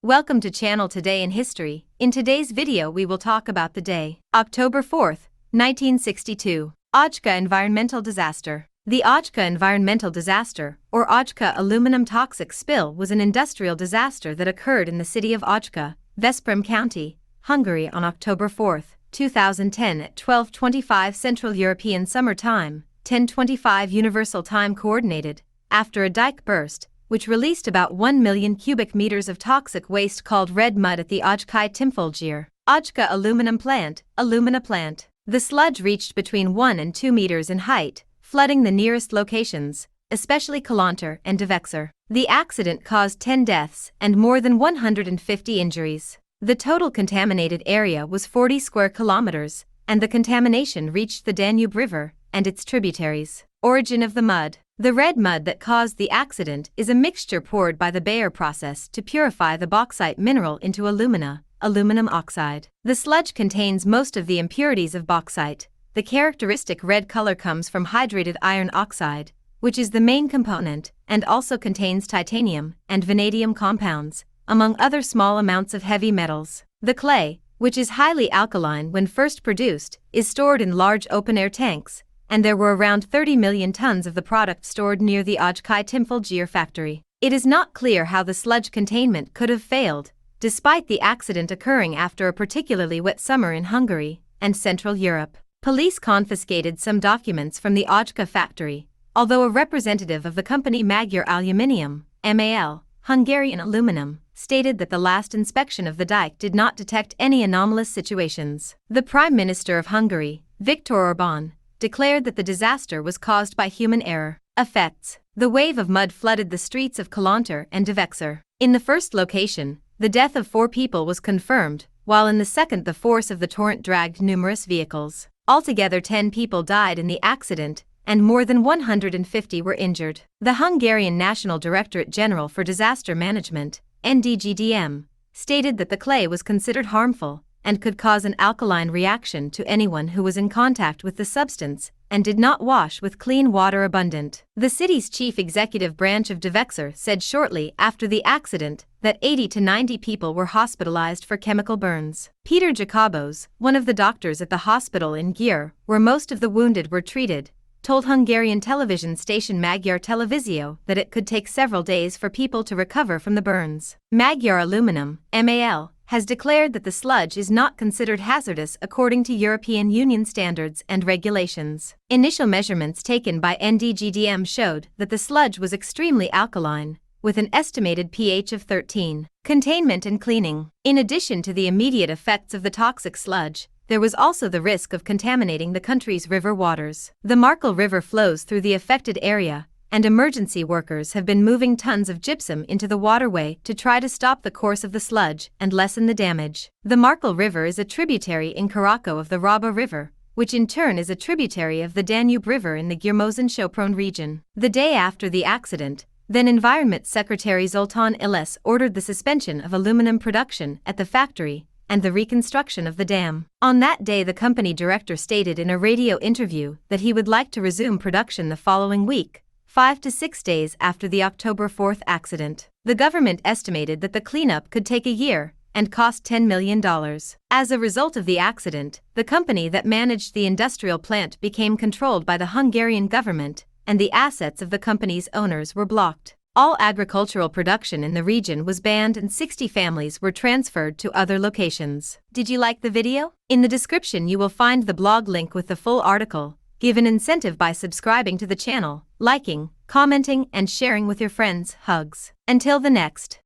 Welcome to channel Today in History. In today's video we will talk about the day, October 4th, 1962. Ajka environmental disaster. The Ajka environmental disaster, or Ajka aluminum toxic spill, was an industrial disaster that occurred in the city of Ajka, Veszprém County, Hungary on October 4, 2010 at 12:25 Central European Summer Time, 10:25 Universal Time Coordinated, after a dike burst, which released about 1 million cubic meters of toxic waste called red mud at the Ajkai Timfolgyr, Ajka aluminum plant, alumina plant. The sludge reached between 1 and 2 meters in height, flooding the nearest locations, especially Kalantar and Devexer. The accident caused 10 deaths and more than 150 injuries. The total contaminated area was 40 square kilometers, and the contamination reached the Danube River and its tributaries. Origin of the mud. The red mud that caused the accident is a mixture poured by the Bayer process to purify the bauxite mineral into alumina, aluminum oxide. The sludge contains most of the impurities of bauxite. The characteristic red color comes from hydrated iron oxide, which is the main component and also contains titanium and vanadium compounds, among other small amounts of heavy metals. The clay, which is highly alkaline when first produced, is stored in large open-air tanks, and there were around 30 million tons of the product stored near the Ajkai Timfolgyr factory. It is not clear how the sludge containment could have failed, despite the accident occurring after a particularly wet summer in Hungary and Central Europe. Police confiscated some documents from the Ajka factory, although a representative of the company Magyar Aluminium, MAL, Hungarian Aluminum, stated that the last inspection of the dike did not detect any anomalous situations. The Prime Minister of Hungary, Viktor Orbán, declared that the disaster was caused by human error. Effects. The wave of mud flooded the streets of Kalantar and Devexer. In the first location, the death of 4 people was confirmed, while in the second the force of the torrent dragged numerous vehicles. Altogether 10 people died in the accident, and more than 150 were injured. The Hungarian National Directorate General for Disaster Management, NDGDM, stated that the clay was considered harmful and could cause an alkaline reaction to anyone who was in contact with the substance and did not wash with clean water abundant. The city's chief executive branch of Devexer said shortly after the accident that 80 to 90 people were hospitalized for chemical burns. Peter Jacobos, one of the doctors at the hospital in Győr, where most of the wounded were treated, told Hungarian television station Magyar Televízió that it could take several days for people to recover from the burns. Magyar Aluminum, MAL, has declared that the sludge is not considered hazardous according to European Union standards and regulations. Initial measurements taken by NDGDM showed that the sludge was extremely alkaline, with an estimated pH of 13. Containment and cleaning. In addition to the immediate effects of the toxic sludge, there was also the risk of contaminating the country's river waters. The Markel River flows through the affected area, and emergency workers have been moving tons of gypsum into the waterway to try to stop the course of the sludge and lessen the damage. The Markel River is a tributary in Karacho of the Raba River, which in turn is a tributary of the Danube River in the Gürmösen-Sopron region. The day after the accident, then Environment Secretary Zoltán Iles ordered the suspension of aluminum production at the factory and the reconstruction of the dam. On that day, the company director stated in a radio interview that he would like to resume production the following week, 5 to 6 days after the October 4th accident. The government estimated that the cleanup could take a year and cost $10 million. As a result of the accident, the company that managed the industrial plant became controlled by the Hungarian government, and the assets of the company's owners were blocked. All agricultural production in the region was banned and 60 families were transferred to other locations. Did you like the video? In the description you will find the blog link with the full article. Give an incentive by subscribing to the channel, liking, commenting, and sharing with your friends. Hugs. Until the next.